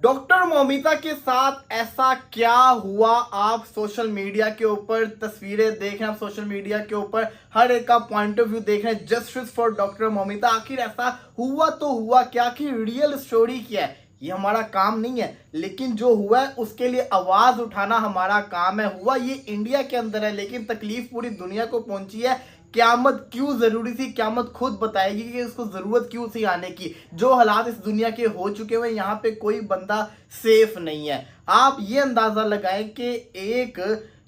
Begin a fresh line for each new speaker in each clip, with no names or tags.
Doctor Moumita के साथ ऐसा क्या हुआ? आप सोशल मीडिया के ऊपर तस्वीरें देख रहे हैं, आप सोशल मीडिया के ऊपर हर एक का पॉइंट ऑफ व्यू देख रहे हैं। जस्टिस फॉर डॉक्टर मौमिता, आखिर ऐसा हुआ तो हुआ क्या? आखिर रियल स्टोरी क्या है? ये हमारा काम नहीं है, लेकिन जो हुआ है उसके लिए आवाज उठाना हमारा काम है। हुआ ये इंडिया के अंदर है, लेकिन तकलीफ पूरी दुनिया को पहुंची है। क्यामत क्यों जरूरी थी? क्यामत खुद बताएगी कि उसको जरूरत क्यों थी आने की। जो हालात इस दुनिया के हो चुके हुए, यहाँ पे कोई बंदा सेफ नहीं है। आप ये अंदाजा लगाएं कि एक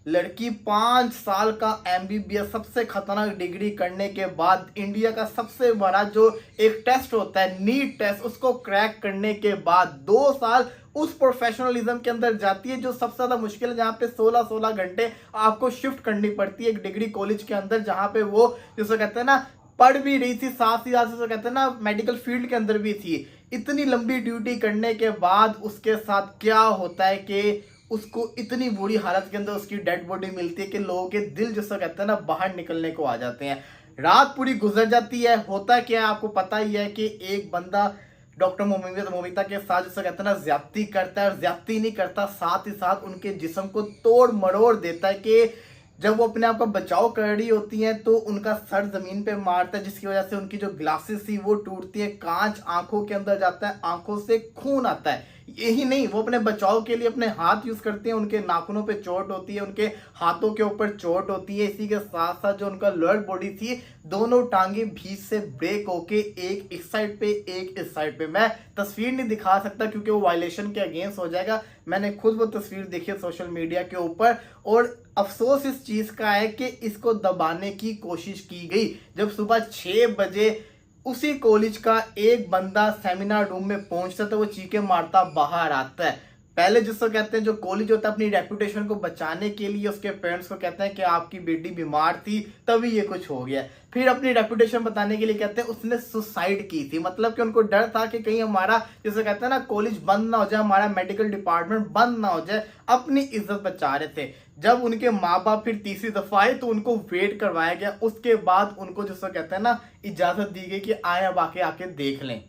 लड़की 5 साल का MBBS सबसे खतरनाक डिग्री करने के बाद इंडिया का सबसे बड़ा जो एक टेस्ट होता है, नीट टेस्ट, उसको क्रैक करने के बाद 2 साल उस प्रोफेशनलिज्म के अंदर जाती है जो सबसे ज्यादा मुश्किल है, जहाँ पे 16-16 घंटे आपको शिफ्ट करनी पड़ती है एक डिग्री कॉलेज के अंदर, जहाँ पे वो जिसको कहते हैं ना पढ़ भी रही थी, साथ ही साथ कहते हैं ना मेडिकल फील्ड के अंदर भी थी। इतनी लंबी ड्यूटी करने के बाद उसके साथ क्या होता है कि उसको इतनी बुरी हालत के अंदर उसकी डेड बॉडी मिलती है कि लोगों के दिल जिसको कहते हैं ना बाहर निकलने को आ जाते हैं। रात पूरी गुजर जाती है। होता क्या है आपको पता ही है कि एक बंदा डॉक्टर मौमिता के साथ जिसको कहते हैं ना ज्यादती करता है, और ज्यादती नहीं करता, साथ ही साथ उनके जिस्म को तोड़ मरोड़ देता है कि जब वो अपने आप का बचाव कर रही होती हैं तो उनका सर जमीन पे मारता है, जिसकी वजह से उनकी जो ग्लासेस थी वो टूटती है, कांच आंखों के अंदर जाता है, आंखों से खून आता है। यही नहीं, वो अपने बचाव के लिए अपने हाथ यूज करते हैं, उनके नाखूनों पे चोट होती है, उनके हाथों के ऊपर चोट होती है। इसी के साथ साथ जो उनका लोअर बॉडी थी, दोनों टांगे बीच से ब्रेक होके एक इस साइड पे एक इस साइड पे। मैं तस्वीर नहीं दिखा सकता क्योंकि वो वायलेशन के अगेंस्ट हो जाएगा। मैंने खुद वो तस्वीर देखी सोशल मीडिया के ऊपर, और अफसोस इस चीज का है कि इसको दबाने की कोशिश की गई। जब सुबह 6 बजे उसी कॉलेज का एक बंदा सेमिनार रूम में पहुंचता तो वो चीखे मारता बाहर आता है। पहले जिसको कहते हैं जो कॉलेज होता है अपनी रेपुटेशन को बचाने के लिए उसके पेरेंट्स को कहते हैं कि आपकी बेटी बीमार थी तभी ये कुछ हो गया। फिर अपनी रेपुटेशन बताने के लिए कहते हैं उसने सुसाइड की थी, मतलब कि उनको डर था कि कहीं हमारा जिसे कहते हैं ना कॉलेज बंद ना हो जाए, हमारा मेडिकल डिपार्टमेंट बंद ना हो जाए। अपनी इज्जत बचा रहे थे। जब उनके माँ बाप फिर तीसरी दफा आए तो उनको वेट करवाया गया। उसके बाद उनको जिसको कहते हैं ना इजाजत दी गई कि आए अब आके देख लें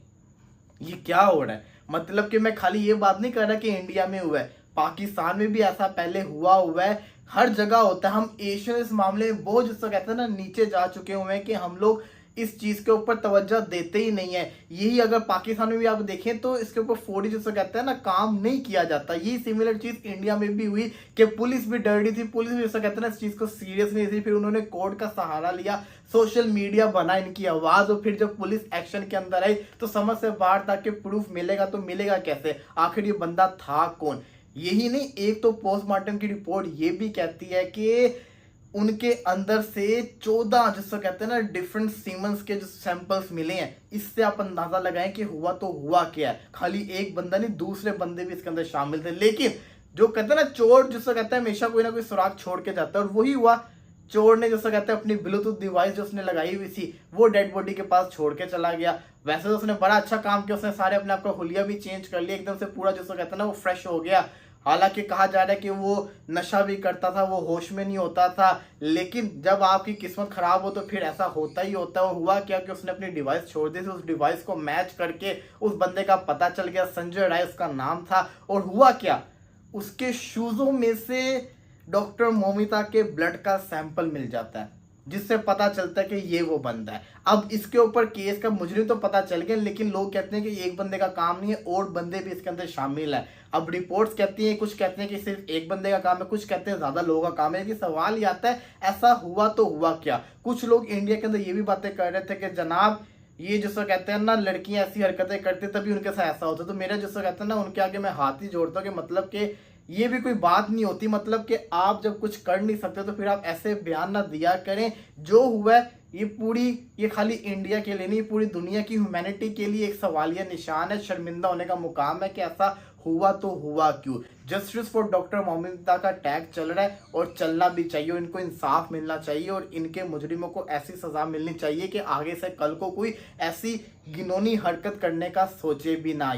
ये क्या हो रहा है। मतलब कि मैं खाली ये बात नहीं कर रहा कि इंडिया में हुआ है, पाकिस्तान में भी ऐसा पहले हुआ है, हर जगह होता है। हम एशियन इस मामले में बहुत जिसको कहते हैं ना नीचे जा चुके हुए हैं कि हम लोग इस चीज के ऊपर तवज्जो देते ही नहीं है। यही अगर पाकिस्तान में भी आप देखें तो इसके ऊपर फौरी जिसको कहते हैं ना काम नहीं किया जाता। यही सिमिलर चीज इंडिया में भी हुई कि पुलिस भी डर रही थी, पुलिस भी जिसको कहते हैं ना इस चीज को सीरियस नहीं थी। फिर उन्होंने कोर्ट का सहारा लिया, सोशल मीडिया बना इनकी आवाज, और फिर जब पुलिस एक्शन के अंदर आई तो समझ से बाहर था कि प्रूफ मिलेगा तो मिलेगा कैसे, आखिर ये बंदा था कौन। यही नहीं, एक तो पोस्टमार्टम की रिपोर्ट ये भी कहती है कि उनके अंदर से 14 जिसको कहते हैं ना डिफरेंट सीमेंस के जो सैंपल्स मिले हैं। इससे आप अंदाजा लगाएं कि हुआ तो हुआ क्या है। खाली एक बंदा नहीं, दूसरे बंदे भी इसके अंदर शामिल थे। लेकिन जो कहते हैं ना चोर जिसको कहते हैं हमेशा कोई ना कोई सुराग छोड़ के जाता है, और वही हुआ। चोर ने जिसको कहते हैं अपनी ब्लूटूथ डिवाइस जो उसने लगाई हुई थी वो डेड बॉडी के पास छोड़ के चला गया। वैसे तो उसने बड़ा अच्छा काम किया, उसने सारे अपने आप का हुलिया भी चेंज कर लिया, एकदम से पूरा जिसको कहते हैं ना वो फ्रेश हो गया। हालांकि कहा जा रहा है कि वो नशा भी करता था, वो होश में नहीं होता था। लेकिन जब आपकी किस्मत खराब हो तो फिर ऐसा होता ही होता है। और हुआ क्या कि उसने अपनी डिवाइस छोड़ दी थी, उस डिवाइस को मैच करके उस बंदे का पता चल गया, संजय राय उसका नाम था। और हुआ क्या, उसके शूजों में से डॉक्टर मौमिता के ब्लड का सैंपल मिल जाता है, जिससे पता चलता है कि ये वो बंदा है। अब इसके ऊपर केस का मुजरिम तो पता चल गया, लेकिन लोग कहते हैं कि एक बंदे का काम नहीं है, और बंदे भी इसके अंदर शामिल है। अब रिपोर्ट्स कहती हैं, कुछ कहते हैं कि सिर्फ एक बंदे का काम है, कुछ कहते हैं ज्यादा लोगों का काम है। कि सवाल ये आता है ऐसा हुआ तो हुआ क्या। कुछ लोग इंडिया के अंदर ये भी बातें कर रहे थे कि जनाब ये जिसको कहते हैं ना लड़कियां ऐसी हरकतें करती तभी उनके साथ ऐसा होता। तो मेरा जिसको कहते हैं ना उनके आगे मैं हाथ ही जोड़ता हूँ कि मतलब कि ये भी कोई बात नहीं होती। मतलब कि आप जब कुछ कर नहीं सकते तो फिर आप ऐसे बयान ना दिया करें। जो हुआ है ये खाली इंडिया के लिए नहीं, पूरी दुनिया की ह्यूमैनिटी के लिए एक सवालिया निशान है। शर्मिंदा होने का मुकाम है कि ऐसा हुआ तो हुआ क्यों। जस्टिस फॉर डॉक्टर मौमिता का टैग चल रहा है और चलना भी चाहिए। इनको इंसाफ मिलना चाहिए और इनके मुजरिमों को ऐसी सजा मिलनी चाहिए कि आगे से कल को कोई ऐसी घिनौनी हरकत करने का सोचे भी ना।